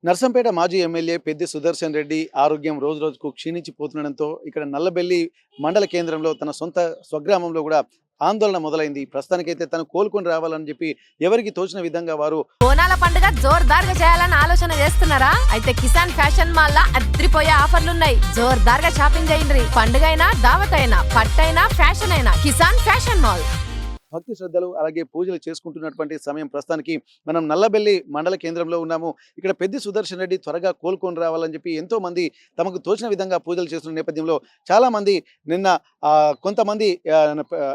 నర్సంపేట మాజీ ఎమ్మెల్యే పెద్ది సుదర్శన్ రెడ్డి ఆరోగ్యం రోజురోజుకు క్షీణించిపోతుండడంతో ఇక్కడ నల్లబెల్లి మండల కేంద్రంలో తన సొంత స్వగ్రామంలో కూడా ఆందోళన మొదలైంది. ప్రస్తుతానికైతే తను కోలుకొని రావాలని చెప్పి ఎవరికి తోచిన విధంగా వారు బోనాల పండుగ జోర్దార్గా చేయాలని ఆలోచన చేస్తున్నారా? అయితే కిసాన్ ఫ్యాషన్ మాల్ లా అద్రిపోయే ఆఫర్లున్నాయి. జోర్దార్గా షాపింగ్ చేయండి. పండుగ అయినా దావత్ అయినా పట్టైనా ఫ్యాషన్ అయినా కిసాన్ ఫ్యాషన్ మాల్. భక్తి శ్రద్ధలు అలాగే పూజలు చేసుకుంటున్నటువంటి సమయం ప్రస్తుతానికి మనం నల్లబెల్లి మండల కేంద్రంలో ఉన్నాము. ఇక్కడ పెద్ది సుదర్శన్ రెడ్డి త్వరగా కోలుకొని రావాలని చెప్పి ఎంతో మంది తమకు తోచిన విధంగా పూజలు చేస్తున్న నేపథ్యంలో చాలా మంది నిన్న కొంతమంది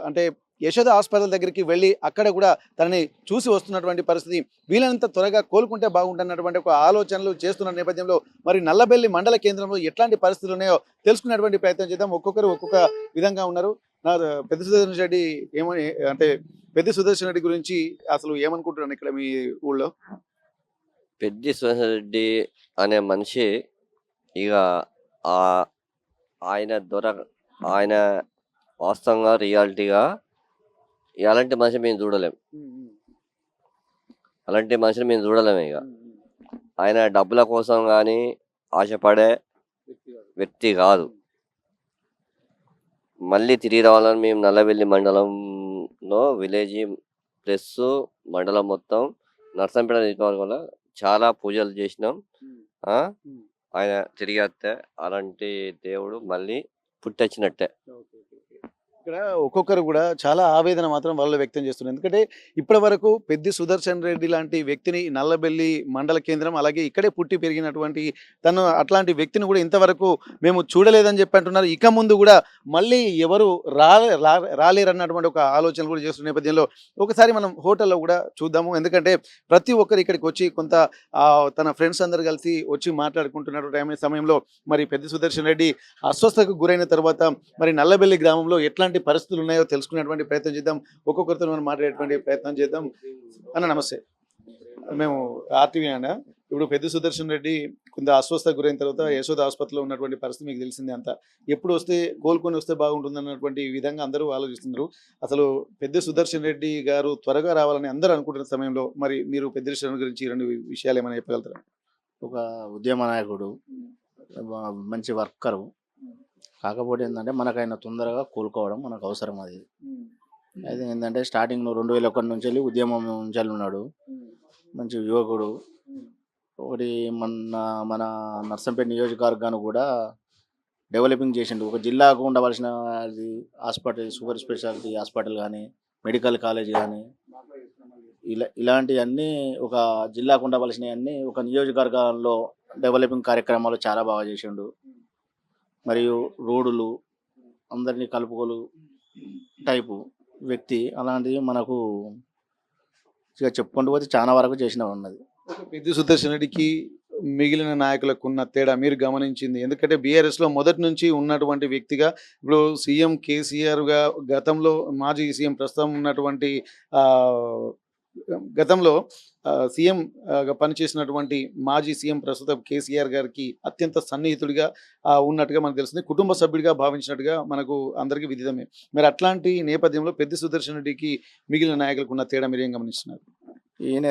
అంటే యశోద హాస్పిటల్ దగ్గరికి వెళ్ళి అక్కడ కూడా తనని చూసి వస్తున్నటువంటి పరిస్థితి. వీలైనంత త్వరగా కోలుకుంటే బాగుంటున్నటువంటి ఒక ఆలోచనలు చేస్తున్న నేపథ్యంలో మరి నల్లబెల్లి మండల కేంద్రంలో ఎట్లాంటి పరిస్థితులు ఉన్నాయో తెలుసుకునేటువంటి ప్రయత్నం చేద్దాం. ఒక్కొక్కరు ఒక్కొక్క విధంగా ఉన్నారు. నా పెద్ద సుదర్శన్ రెడ్డి ఏమని అంటే పెద్ద సుదర్శన్ రెడ్డి గురించి అసలు ఏమనుకుంటున్నాను ఇక్కడ మీ ఊళ్ళో? పెద్ది సుదర్శన్ రెడ్డి అనే మనిషి ఇక ఆ ఆయన ఆయన వాస్తవంగా రియాలిటీగా అలాంటి మనిషి మేము చూడలేం. అలాంటి మనిషిని మేము చూడలేము. ఇక ఆయన డబ్బుల కోసం కానీ ఆశపడే వ్యక్తి కాదు. మళ్ళీ తిరిగి రావాలని మేము నల్లబెల్లి మండలంలో విలేజ్ ప్లస్ మండలం మొత్తం నర్సంపేట నియోజకవర్గంలో చాలా పూజలు చేసినాం. ఆయన తిరిగి వస్తే అలాంటి దేవుడు మళ్ళీ పుట్టొచ్చినట్టే. ఇక్కడ ఒక్కొక్కరు కూడా చాలా ఆవేదన మాత్రం వాళ్ళు వ్యక్తం చేస్తున్నారు. ఎందుకంటే ఇప్పటి వరకు పెద్ది సుదర్శన్ రెడ్డి లాంటి వ్యక్తిని నల్లబెల్లి మండల కేంద్రం అలాగే ఇక్కడే పుట్టి పెరిగినటువంటి తను అట్లాంటి వ్యక్తిని కూడా ఇంతవరకు మేము చూడలేదని చెప్పి అంటున్నారు. ఇక ముందు కూడా మళ్ళీ ఎవరు రాలేరన్నటువంటి ఒక ఆలోచన కూడా చేస్తున్న నేపథ్యంలో ఒకసారి మనం హోటల్లో కూడా చూద్దాము. ఎందుకంటే ప్రతి ఒక్కరు ఇక్కడికి వచ్చి కొంత తన ఫ్రెండ్స్ అందరు కలిసి వచ్చి మాట్లాడుకుంటున్నటువంటి సమయంలో మరి పెద్ది సుదర్శన్ రెడ్డి అస్వస్థకు గురైన తర్వాత మరి నల్లబెల్లి గ్రామంలో ఎట్లాంటి పరిస్థితులు ఉన్నాయో తెలుసుకునేటువంటి ప్రయత్నం చేద్దాం. ఒక్కొక్కరితో మనం మాట్లాడేటువంటి ప్రయత్నం చేద్దాం. అన్న నమస్తే, మేము ఆర్టీవీ అన్న. ఇప్పుడు పెద్ద సుదర్శన్ రెడ్డి కొంత అస్వస్థ గురైన తర్వాత యశోద హాస్పిటల్లో ఉన్నటువంటి పరిస్థితి మీకు తెలిసిందే. అంతా ఎప్పుడు వస్తే కోలుకొని వస్తే బాగుంటుంది అన్నటువంటి విధంగా అందరూ ఆలోచిస్తున్నారు. అసలు పెద్ద సుదర్శన్ రెడ్డి గారు త్వరగా రావాలని అందరూ అనుకుంటున్న సమయంలో మరి మీరు పెద్ద సుదర్శన్ గురించి రెండు విషయాలు ఏమైనా చెప్పగలుగుతారా? ఒక ఉద్యమ నాయకుడు, మంచి వర్కరు. కాకపోతే ఏంటంటే మనకైనా తొందరగా కోలుకోవడం మనకు అవసరం. అది అయితే ఏంటంటే స్టార్టింగ్లో 2001 నుంచి వెళ్ళి ఉద్యమం నుంచి ఉన్నాడు. మంచి యువకుడు. ఒకటి మన నర్సంపేట నియోజకవర్గాన్ని కూడా డెవలపింగ్ చేసిండు. ఒక జిల్లాకు ఉండవలసిన హాస్పిటల్, సూపర్ స్పెషాలిటీ హాస్పిటల్ కానీ, మెడికల్ కాలేజ్ కానీ ఇలాంటివన్నీ ఒక జిల్లాకు ఉండవలసినవన్నీ ఒక నియోజకవర్గాల్లో డెవలపింగ్ కార్యక్రమాలు చాలా బాగా చేసిండు. మరియు రోడ్లు అందరినీ కలుపుకోలు టైపు వ్యక్తి. అలాంటివి మనకు ఇక చెప్పుకుంటూ పోతే చాలా వరకు చేసిన ఉన్నది. పెద్ది సుదర్శన్ రెడ్డికి మిగిలిన నాయకులకు ఉన్న తేడా మీరు గమనించింది? ఎందుకంటే బీఆర్ఎస్లో మొదటి నుంచి ఉన్నటువంటి వ్యక్తిగా ఇప్పుడు సీఎం కేసీఆర్గా గతంలో మాజీ సీఎం ప్రస్తుతం ఉన్నటువంటి గతంలో సీఎం పనిచేసినటువంటి మాజీ సీఎం ప్రస్తుతం కేసీఆర్ గారికి అత్యంత సన్నిహితుడిగా ఉన్నట్టుగా మనకు తెలుస్తుంది. కుటుంబ సభ్యుడిగా భావించినట్టుగా మనకు అందరికీ విదితమే. మరి అట్లాంటి నేపథ్యంలో పెద్ద సుదర్శన్ రెడ్డికి మిగిలిన నాయకులకు ఉన్న తేడా మీరు ఏం గమనిస్తున్నారు? ఈయన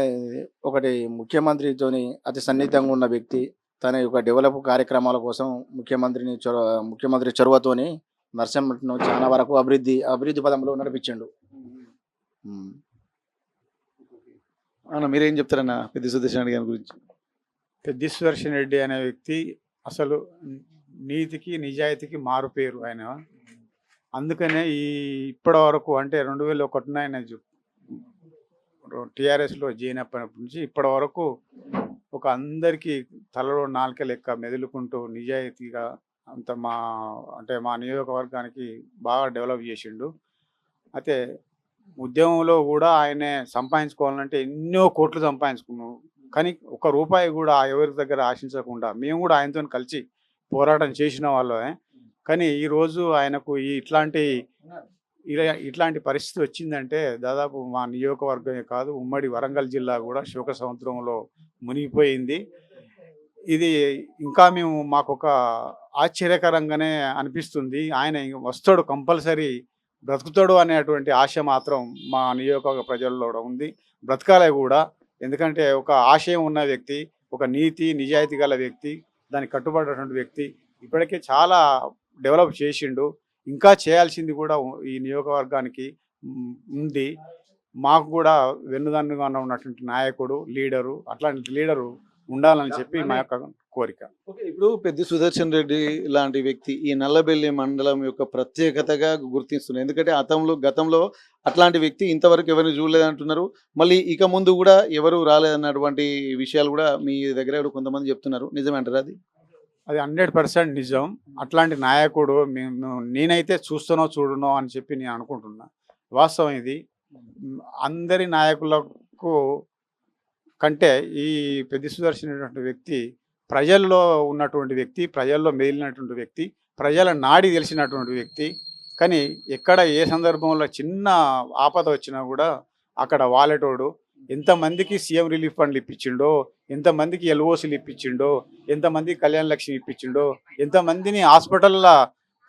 ఒకటి ముఖ్యమంత్రితోని అతి సన్నిహితంగా ఉన్న వ్యక్తి. తన యొక్క డెవలప్ కార్యక్రమాల కోసం ముఖ్యమంత్రి చొరవతోని నర్సంపేటను చాలా వరకు అభివృద్ధి పదంలో నడిపించిండు. అన్న మీరేం చెప్తారన్న పెద్ద సుదర్శన్ రెడ్డి గారి గురించి? పెద్ది సుదర్శన్ రెడ్డి అనే వ్యక్తి అసలు నీతికి నిజాయితీకి మారుపేరు ఆయన. అందుకనే ఇప్పటి వరకు అంటే 2001 ఆయన టీఆర్ఎస్లో జాయిన్ అయినప్పటి నుంచి ఇప్పటి వరకు ఒక అందరికీ తలలో నాలుక లెక్క మెదులుకుంటూ నిజాయితీగా అంత మా నియోజకవర్గానికి బాగా డెవలప్ చేసిండు. అయితే ఉద్యమంలో కూడా ఆయనే సంపాదించుకోవాలంటే ఎన్నో కోట్లు సంపాదించుకున్నాం. కానీ ఒక రూపాయి కూడా ఎవరి దగ్గర ఆశించకుండా మేము కూడా ఆయనతో కలిసి పోరాటం చేసిన వాళ్ళమే. కానీ ఈరోజు ఆయనకు ఇట్లాంటి పరిస్థితి వచ్చిందంటే దాదాపు మా నియోజకవర్గమే కాదు ఉమ్మడి వరంగల్ జిల్లా కూడా శోక సముద్రంలో మునిగిపోయింది. ఇది ఇంకా మాకు ఒక ఆశ్చర్యకరంగానే అనిపిస్తుంది. ఆయన వస్తాడు, కంపల్సరీ బ్రతుకుతాడు అనేటువంటి ఆశ మాత్రం మా నియోజకవర్గ ప్రజల్లో ఉంది. బ్రతకాలే కూడా. ఎందుకంటే ఒక ఆశయం ఉన్న వ్యక్తి, ఒక నీతి నిజాయితీ గల వ్యక్తి, దానికి కట్టుబడినటువంటి వ్యక్తి. ఇప్పటికే చాలా డెవలప్ చేసిండు. ఇంకా చేయాల్సింది కూడా ఈ నియోజకవర్గానికి ఉంది. మాకు కూడా వెన్నుదన్నుగా ఉన్నటువంటి నాయకుడు, లీడరు, అట్లాంటి లీడరు ఉండాలని చెప్పి మా యొక్క కోరిక. ఓకే. ఇప్పుడు పెద్ది సుదర్శన్ రెడ్డి లాంటి వ్యక్తి ఈ నల్లబెల్లి మండలం యొక్క ప్రత్యేకతగా గుర్తిస్తున్నారు. ఎందుకంటే గతంలో అట్లాంటి వ్యక్తి ఇంతవరకు ఎవరిని చూడలేదంటున్నారు. మళ్ళీ ఇక ముందు కూడా ఎవరు రాలేదన్నటువంటి విషయాలు కూడా మీ దగ్గర కూడా కొంతమంది చెప్తున్నారు. నిజమే అంటారా అది? అది 100% నిజం. అట్లాంటి నాయకుడు నేనైతే చూస్తానో చూడనో అని చెప్పి నేను అనుకుంటున్నా. వాస్తవం ఇది. అందరి నాయకులకు కంటే ఈ పెద్ది సుదర్శన్ అనేటువంటి వ్యక్తి ప్రజల్లో ఉన్నటువంటి వ్యక్తి, ప్రజల్లో మెదిలినటువంటి వ్యక్తి, ప్రజల నాడి తెలిసినటువంటి వ్యక్తి. కానీ ఎక్కడ ఏ సందర్భంలో చిన్న ఆపద వచ్చినా కూడా అక్కడ వాలేటోడు. ఎంతమందికి సీఎం రిలీఫ్ ఫండ్లు ఇప్పించిండో, ఎంతమందికి ఎల్ఓసీలు ఇప్పించిండో, ఎంతమందికి కళ్యాణ లక్ష్మి ఇప్పించిండో, ఎంతమందిని హాస్పిటల్లో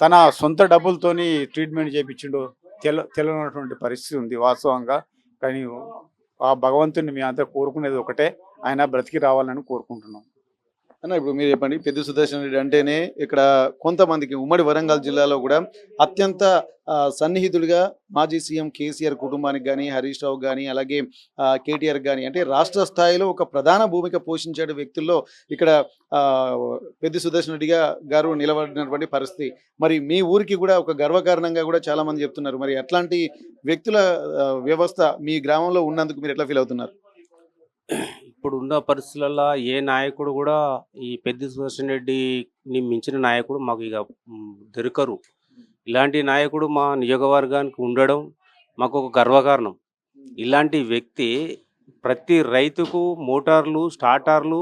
తన సొంత డబ్బులతోని ట్రీట్మెంట్ చేయించిండో తెలియనటువంటి పరిస్థితి ఉంది వాస్తవంగా. కానీ ఆ భగవంతుని మేమంతా కోరుకునేది ఒకటే, ఆయన బ్రతికి రావాలని కోరుకుంటున్నాం. అన్న ఇప్పుడు మీరు చెప్పండి, పెద్ది సుదర్శన్ రెడ్డి అంటేనే ఇక్కడ కొంతమందికి ఉమ్మడి వరంగల్ జిల్లాలో కూడా అత్యంత సన్నిహితుడిగా మాజీ సీఎం కేసీఆర్ కుటుంబానికి కానీ, హరీష్ రావు కానీ, అలాగే కేటీఆర్ కానీ, అంటే రాష్ట్ర స్థాయిలో ఒక ప్రధాన భూమిక పోషించే వ్యక్తుల్లో ఇక్కడ పెద్ది సుదర్శన్ రెడ్డి గారు నిలబడినటువంటి పరిస్థితి. మరి మీ ఊరికి కూడా ఒక గర్వకారణంగా కూడా చాలా మంది చెప్తున్నారు. మరి అట్లాంటి వ్యక్తుల వ్యవస్థ మీ గ్రామంలో ఉన్నందుకు మీరు ఎట్లా ఫీల్ అవుతున్నారు? ఇప్పుడు ఉన్న పరిస్థితులలో ఏ నాయకుడు కూడా ఈ పెద్ది సుదర్శన్ రెడ్డిని మించిన నాయకుడు మాకు ఇక దొరకరు. ఇలాంటి నాయకుడు మా నియోజకవర్గానికి ఉండడం మాకు ఒక గర్వకారణం. ఇలాంటి వ్యక్తి ప్రతి రైతుకు మోటార్లు, స్టార్టర్లు,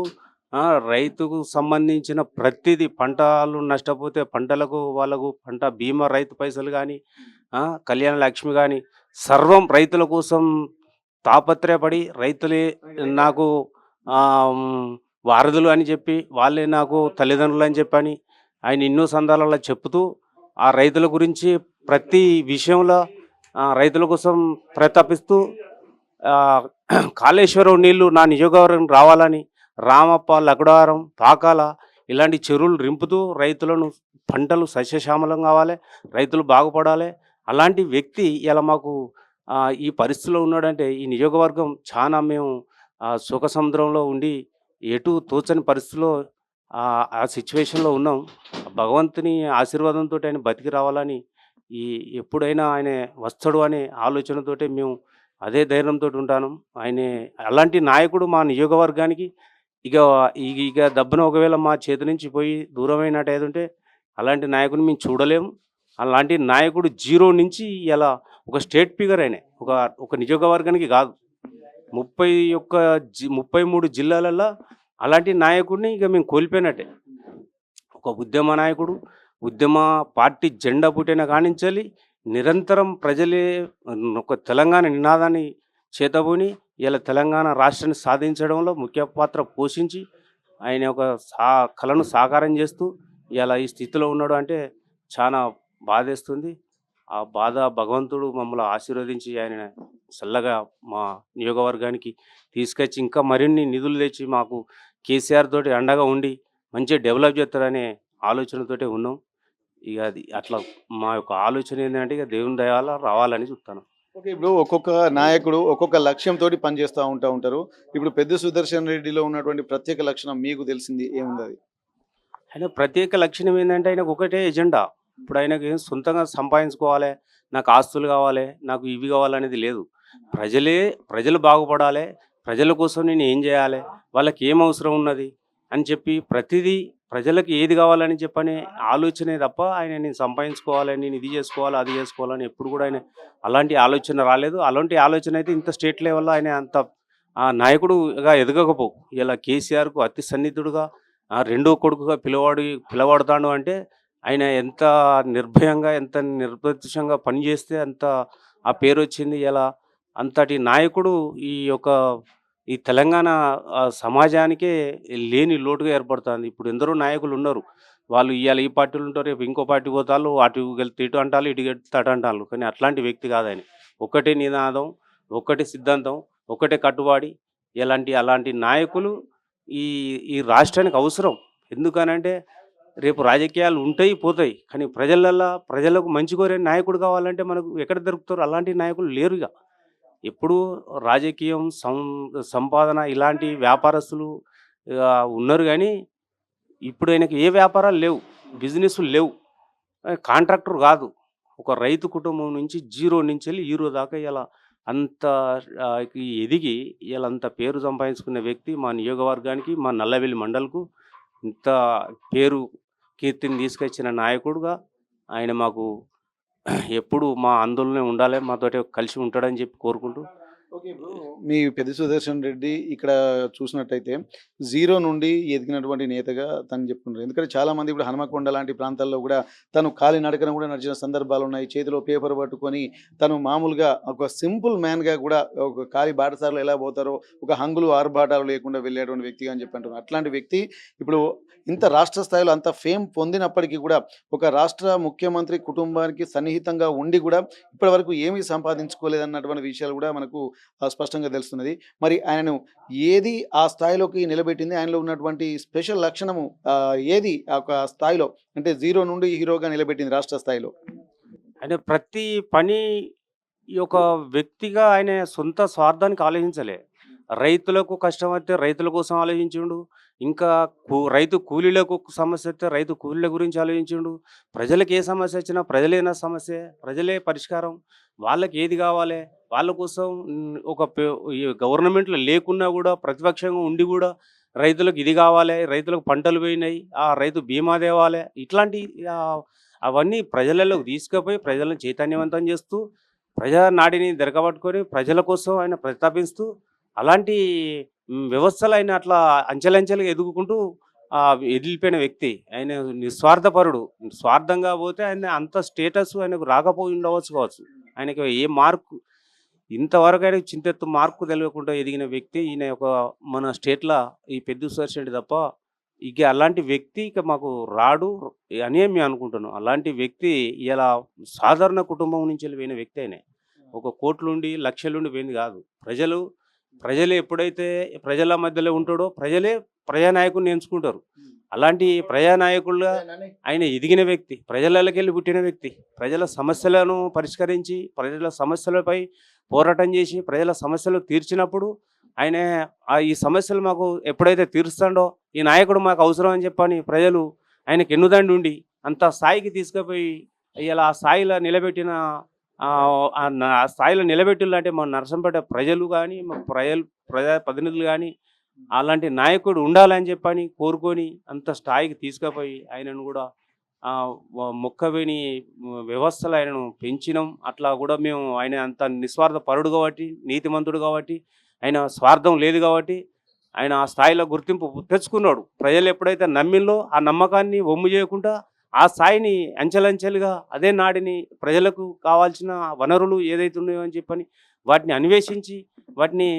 రైతుకు సంబంధించిన ప్రతిదీ, పంటలు నష్టపోతే పంటలకు వాళ్ళకు పంట బీమా, రైతు పైసలు కానీ, కళ్యాణ లక్ష్మి కానీ, సర్వం రైతుల కోసం తాపత్రయపడి రైతులే నాకు వారధులు అని చెప్పి, వాళ్ళే నాకు తల్లిదండ్రులు అని చెప్పని ఆయన ఎన్నో సందర్భాలలో చెప్తూ ఆ రైతుల గురించి ప్రతి విషయంలో రైతుల కోసం ప్రతాపిస్తూ కాళేశ్వరం నీళ్లు నా నియోజకవర్గం రావాలని రామప్ప, లగడారం, పాకాల ఇలాంటి చెరువులు రింపుతూ రైతులను పంటలు సస్యశ్యామలం కావాలి, రైతులు బాగుపడాలి. అలాంటి వ్యక్తి ఇలా మాకు ఈ పరిస్థితిలో ఉన్నాడంటే ఈ నియోజకవర్గం చాలా మేము సుఖ సముద్రంలో ఉండి ఎటు తోచని పరిస్థితిలో ఆ సిచ్యువేషన్లో ఉన్నాం. భగవంతుని ఆశీర్వాదంతో ఆయన బతికి రావాలని ఎప్పుడైనా ఆయన వస్తాడు అనే ఆలోచనతో మేము అదే ధైర్యంతో ఉంటాను. ఆయన అలాంటి నాయకుడు మా నియోజకవర్గానికి ఇక దబ్బున ఒకవేళ మా చేతి నుంచి పోయి దూరమైనట్టు ఏదంటే అలాంటి నాయకుని మేము చూడలేము. అలాంటి నాయకుడు జీరో నుంచి ఇలా ఒక స్టేట్ ఫిగర్ అయినా ఒక నియోజకవర్గానికి కాదు 33 జిల్లాలలో అలాంటి నాయకుడిని ఇక మేము కోల్పోయినట్టే. ఒక ఉద్యమ నాయకుడు, ఉద్యమ పార్టీ జెండా పుట్టిన కానించాలి నిరంతరం ప్రజలే ఒక తెలంగాణ నినాదాన్ని చేతబూని ఇలా తెలంగాణ రాష్ట్రాన్ని సాధించడంలో ముఖ్య పాత్ర పోషించి ఆయన ఒక కళను సాకారం చేస్తూ ఇలా ఈ స్థితిలో ఉన్నాడు అంటే చాలా బాధేస్తుంది. ఆ బాధ భగవంతుడు మమ్మల్ని ఆశీర్వదించి ఆయన చల్లగా మా నియోజకవర్గానికి తీసుకొచ్చి ఇంకా మరిన్ని నిధులు తెచ్చి మాకు కేసీఆర్ తోటి అండగా ఉండి మంచిగా డెవలప్ చేస్తారనే ఆలోచనతోటే ఉన్నాం. ఇక అది అట్లా మా యొక్క ఆలోచన ఏంటంటే ఇక దేవుని దయాల రావాలని చూస్తాను. ఓకే. ఇప్పుడు ఒక్కొక్క నాయకుడు ఒక్కొక్క లక్ష్యంతో పనిచేస్తూ ఉంటారు. ఇప్పుడు పెద్ది సుదర్శన్ రెడ్డిలో ఉన్నటువంటి ప్రత్యేక లక్షణం మీకు తెలిసింది ఏముంది? అది ఆయన ప్రత్యేక లక్షణం ఏంటంటే ఆయనకు ఒకటే ఎజెండా. ఇప్పుడు ఆయనకి సొంతంగా సంపాదించుకోవాలి, నాకు ఆస్తులు కావాలి, నాకు ఇవి కావాలనేది లేదు. ప్రజలు బాగుపడాలి, ప్రజల కోసం నేను ఏం చేయాలి, వాళ్ళకి ఏం అవసరం ఉన్నది అని చెప్పి ప్రతిదీ ప్రజలకు ఏది కావాలని చెప్పని ఆలోచనే తప్ప ఆయన నేను సంపాదించుకోవాలి, నేను ఇది చేసుకోవాలి, అది చేసుకోవాలని ఎప్పుడు కూడా ఆయన అలాంటి ఆలోచన రాలేదు. అలాంటి ఆలోచన అయితే ఇంత స్టేట్ లెవెల్లో ఆయన అంత నాయకుడుగా ఎదగకపోవు. ఇలా కేసీఆర్కు అతి సన్నిహితుడుగా రెండో కొడుకుగా పిలవడతాడు అంటే ఆయన ఎంత నిర్భయంగా, ఎంత నిర్లక్ష్యంగా పనిచేస్తే అంత ఆ పేరు వచ్చింది. ఇలా అంతటి నాయకుడు ఈ తెలంగాణ సమాజానికే లేని లోటుగా ఏర్పడుతుంది. ఇప్పుడు ఎందరో నాయకులు ఉన్నారు, వాళ్ళు ఇవాళ ఈ పార్టీలు ఉంటారు, రేపు ఇంకో పార్టీ పోతారు, అటు వెళ్తే ఇటు అంటారు, ఇటు వెళ్తే అటు అంటారు. కానీ అట్లాంటి వ్యక్తి కాదు ఆయన. ఒకటే నినాదం, ఒకటే సిద్ధాంతం, ఒకటే కట్టుబాడి. అలాంటి నాయకులు ఈ ఈ రాష్ట్రానికి అవసరం. ఎందుకనంటే రేపు రాజకీయాలు ఉంటాయి, పోతాయి. కానీ ప్రజలకు మంచి కోరే నాయకుడు కావాలంటే మనకు ఎక్కడ దొరుకుతారు? అలాంటి నాయకులు లేరుగా. ఎప్పుడూ రాజకీయం, సంపాదన ఇలాంటి వ్యాపారస్తులు ఉన్నారు గానీ, ఇప్పుడు ఆయనకి ఏ వ్యాపారాలు లేవు, బిజినెస్‌లు లేవు. కాంట్రాక్టర్ కాదు. ఒక రైతు కుటుంబం నుంచి జీరో నుంచెళ్ళి హీరో దాకా ఇయాల అంత ఎదిగి ఇయాల అంత పేరు సంపాదించుకున్న వ్యక్తి మా నియోజకవర్గానికి, మా నల్లవెల్లి మండల్‌కు ఇంత పేరు, కీర్తిని తీసుకొచ్చిన నాయకుడుగా ఆయన మాకు ఎప్పుడు మా అందులోనే ఉండాలి, మాతోటి కలిసి ఉంటాడని చెప్పి కోరుకుంటూ ఓకే బ్రో. మీ పెద్ద సుదర్శన్ రెడ్డి ఇక్కడ చూసినట్టయితే జీరో నుండి ఎదిగినటువంటి నేతగా తను చెప్పుకుంటారు. ఎందుకంటే చాలా మంది ఇప్పుడు హనుమకొండ లాంటి ప్రాంతాల్లో కూడా తను కాలినడకన కూడా నడిచిన సందర్భాలు ఉన్నాయి. చేతిలో పేపర్ పట్టుకొని తను మామూలుగా ఒక సింపుల్ మ్యాన్గా కూడా ఒక కాలి బాటసార్లు ఎలా పోతారో ఒక హంగులు ఆర్భాటాలు లేకుండా వెళ్ళేటువంటి వ్యక్తిగా అని చెప్పి అంటున్నారు. అట్లాంటి వ్యక్తి ఇప్పుడు ఇంత రాష్ట్ర స్థాయిలో అంత ఫేమ్ పొందినప్పటికీ కూడా ఒక రాష్ట్ర ముఖ్యమంత్రి కుటుంబానికి సన్నిహితంగా ఉండి కూడా ఇప్పటి వరకు ఏమీ సంపాదించుకోలేదన్నటువంటి విషయాలు కూడా మనకు స్పష్టంగా తెలుస్తున్నది. మరి ఆయనను ఏది ఆ స్థాయిలోకి నిలబెట్టింది? ఆయనలో ఉన్నటువంటి స్పెషల్ లక్షణము ఏది ఆ ఒక స్థాయిలో అంటే జీరో నుండి హీరోగా నిలబెట్టింది రాష్ట్ర స్థాయిలో? ఆయన ప్రతి పని ఈ ఒక వ్యక్తిగా ఆయన సొంత స్వార్థానికి ఆలోచించలే. రైతులకు కష్టం వస్తే రైతుల కోసం ఆలోచించిండు. ఇంకా రైతు కూలీలకు సమస్య వస్తే రైతు కూలీల గురించి ఆలోచించిండు. ప్రజలకు ఏ సమస్య వచ్చినా ప్రజలేనా సమస్య, ప్రజలే పరిష్కారం. వాళ్ళకి ఏది కావాలి, వాళ్ళ కోసం ఈ గవర్నమెంట్లో లేకున్నా కూడా ప్రతిపక్షంగా ఉండి కూడా రైతులకు ఇది కావాలి, రైతులకు పంటలు పోయినాయి, ఆ రైతు బీమా తేవాలి, ఇట్లాంటి అవన్నీ ప్రజలలోకి తీసుకుపోయి ప్రజలను చైతన్యవంతం చేస్తూ ప్రజానాడిని దొరకబట్టుకొని ప్రజల కోసం ఆయన ప్రతిపాదిస్తూ అలాంటి వ్యవస్థలు ఆయన అట్లా అంచెలంచెలుగా ఎదుగుకుంటూ ఎదిలిపోయిన వ్యక్తి. ఆయన నిస్వార్థపరుడు. స్వార్థంగా పోతే ఆయన అంత స్టేటస్ ఆయనకు రాకపోయి కావచ్చు. ఆయనకి ఏ మార్కు ఇంతవరకు ఆయనకు చింతెత్తు మార్కు తెలియకుండా ఎదిగిన వ్యక్తి ఈయన మన స్టేట్లో ఈ పెద్ద సుదర్శన్ రెడ్డి తప్ప ఇక అలాంటి వ్యక్తి ఇక మాకు రాడు అని మేము అనుకుంటున్నాం. అలాంటి వ్యక్తి ఇలా సాధారణ కుటుంబం నుంచి వెళ్ళిపోయిన వ్యక్తి అయినా ఒక కోట్లుండి లక్షలుండి పోయింది కాదు. ప్రజలు ఎప్పుడైతే ప్రజల మధ్యలో ఉంటాడో ప్రజలే ప్రజానాయకుడిని ఎంచుకుంటారు. అలాంటి ప్రజానాయకుడుగా ఆయన ఎదిగిన వ్యక్తి, ప్రజలకి వెళ్ళి పుట్టిన వ్యక్తి, ప్రజల సమస్యలను పరిష్కరించి ప్రజల సమస్యలపై పోరాటం చేసి ప్రజల సమస్యలు తీర్చినప్పుడు ఆయన ఈ సమస్యలు మాకు ఎప్పుడైతే తీరుస్తాడో ఈ నాయకుడు మాకు అవసరం అని చెప్పని ప్రజలు ఆయనకు ఎన్నుదండి ఉండి అంత స్థాయికి తీసుకుపోయి ఇలా ఆ స్థాయిలో నిలబెట్టిన ఆ స్థాయిలో నిలబెట్టాలంటే మన నరసంపేట ప్రజలు కానీ మా ప్రజాప్రతినిధులు కానీ అలాంటి నాయకుడు ఉండాలని చెప్పని కోరుకొని అంత స్థాయికి తీసుకుపోయి ఆయనను కూడా మొక్కవేని వ్యవస్థలు ఆయనను పెంచినాం. అట్లా కూడా మేము ఆయన అంత నిస్వార్థ పరుడు కాబట్టి, నీతిమంతుడు కాబట్టి, ఆయన స్వార్థం లేదు కాబట్టి ఆయన ఆ స్థాయిలో గుర్తింపు తెచ్చుకున్నాడు. ప్రజలు ఎప్పుడైతే నమ్మిందో ఆ నమ్మకాన్ని ఒమ్ము చేయకుండా ఆ స్థాయిని అంచెలంచెలుగా అదే నాడిని ప్రజలకు కావాల్సిన వనరులు ఏదైతే ఉన్నాయో అని చెప్పని వాటిని అన్వేషించి వాటిని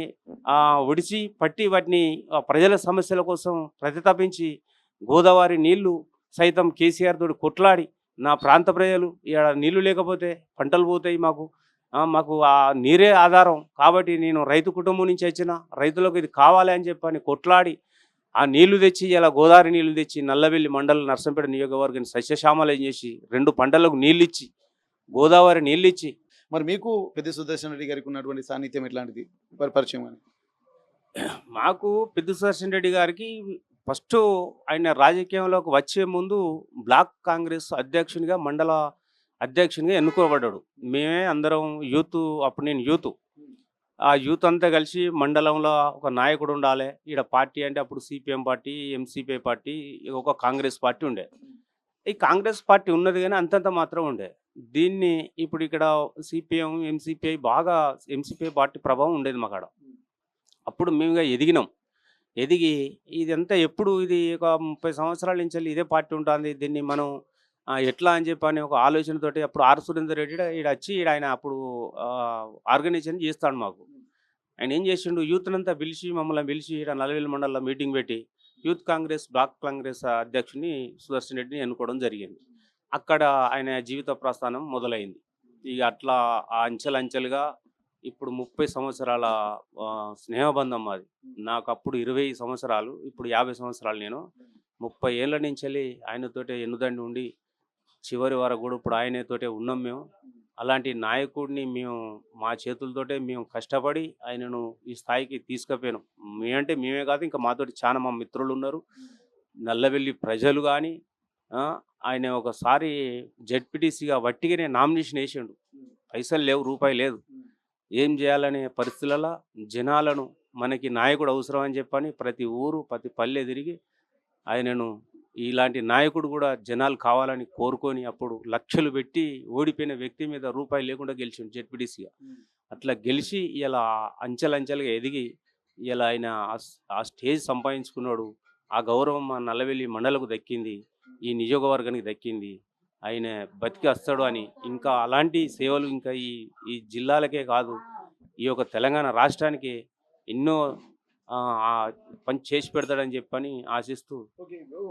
ఒడిచి పట్టి వాటిని ప్రజల సమస్యల కోసం ప్రతితపించి గోదావరి నీళ్లు సైతం కేసీఆర్ తోటి కొట్లాడి నా ప్రాంత ప్రజలు ఇక్కడ నీళ్లు లేకపోతే పంటలు పోతాయి, మాకు ఆ నీరే ఆధారం కాబట్టి నేను రైతు కుటుంబం నుంచి వచ్చిన రైతులకు ఇది కావాలి అని చెప్పని కొట్లాడి ఆ నీళ్లు తెచ్చి ఇలా గోదావరి నీళ్లు తెచ్చి నల్లవెల్లి మండలం నర్సంపేట నియోజకవర్గాన్ని సస్యశ్యామలం చేసి 2 పంటలకు నీళ్ళు ఇచ్చి గోదావరి నీళ్ళు ఇచ్చి. మరి మీకు పెద్ద సుదర్శన్ రెడ్డి గారికి ఉన్నటువంటి సాన్నిధ్యం ఎట్లాంటిది పరిచయం అని? మాకు పెద్ద సుదర్శన్ రెడ్డి గారికి ఫస్ట్ ఆయన రాజకీయంలోకి వచ్చే ముందు బ్లాక్ కాంగ్రెస్ అధ్యక్షునిగా మండల అధ్యక్షునిగా ఎన్నుకోబడ్డాడు. మేమే అందరం యూత్, అప్పుడు నేను యూత్, ఆ యూత్ అంతా కలిసి మండలంలో ఒక నాయకుడు ఉండాలి. ఈడ పార్టీ అంటే అప్పుడు సిపిఎం పార్టీ, ఎంసీపీ పార్టీ, ఒక కాంగ్రెస్ పార్టీ ఉండే. ఈ కాంగ్రెస్ పార్టీ ఉన్నది కానీ అంతంత మాత్రం ఉండే. దీన్ని ఇప్పుడు ఇక్కడ సిపిఎం, ఎంసీపీ బాగా ఎంసీపీ పార్టీ ప్రభావం ఉండేది మాకాడ. అప్పుడు మేముగా ఎదిగి ఇదంతా ఎప్పుడు ఇది ఒక 30 సంవత్సరాల నుంచి ఇదే పార్టీ ఉంటుంది, దీన్ని మనం ఎట్లా అని చెప్పని ఒక ఆలోచనతోటి అప్పుడు ఆర్ సురేందర్ రెడ్డి వచ్చి ఆయన అప్పుడు ఆర్గనైజేషన్ చేస్తాడు మాకు. ఆయన ఏం చేసిండు, యూత్నంతా మమ్మల్ని పిలిచి ఇక్కడ నల్లవెల్లి మండలంలో మీటింగ్ పెట్టి యూత్ కాంగ్రెస్ బ్లాక్ కాంగ్రెస్ అధ్యక్షుని సుదర్శన్ రెడ్డిని ఎన్నుకోవడం జరిగింది. అక్కడ ఆయన జీవిత ప్రస్థానం మొదలైంది. ఇక అట్లా అంచెలంచెలుగా ఇప్పుడు 30 సంవత్సరాల స్నేహబంధం మాది. నాకు అప్పుడు 20 సంవత్సరాలు, ఇప్పుడు 50 సంవత్సరాలు. నేను 30 ఏళ్ళ నుంచెల్లి ఆయనతోటే ఎన్నుదండి ఉండి చివరి వరకు కూడా ఇప్పుడు ఆయనతోటే ఉన్నాం మేము. అలాంటి నాయకుడిని మేము మా చేతులతోటే మేము కష్టపడి ఆయనను ఈ స్థాయికి తీసుకుపోయాను. మేమంటే మేమే కాదు, ఇంకా మాతోటి చాలా మా మిత్రులు ఉన్నారు. నల్లవెల్లి ప్రజలు కానీ ఆయన ఒకసారి జెడ్పీటీసీగా వట్టిగానే నామినేషన్ వేసిండు. పైసలు లేవు, రూపాయి లేదు. ఏం చేయాలనే పరిస్థితులలో జనాలను మనకి నాయకుడు అవసరం అని చెప్పని ప్రతి ఊరు ప్రతి పల్లె తిరిగి ఆయనను ఇలాంటి నాయకుడు కూడా జనాలు కావాలని కోరుకొని అప్పుడు లక్షలు పెట్టి ఓడిపోయిన వ్యక్తి మీద రూపాయి లేకుండా గెలిచిండు జెడ్పీటీసీగా. అట్లా గెలిచి ఇలా అంచెలంచెలుగా ఎదిగి ఇలా ఆయన ఆ స్టేజ్ సంపాదించుకున్నాడు. ఆ గౌరవం మా నల్లవెల్లి మండలకు దక్కింది, ఈ నియోజకవర్గానికి దక్కింది. ఆయన బతికి వస్తాడు అని, ఇంకా అలాంటి సేవలు ఇంకా ఈ జిల్లాలకే కాదు, ఈ యొక్క తెలంగాణ రాష్ట్రానికి ఎన్నో పని చేసి పెడతాడని చెప్పని ఆశిస్తూ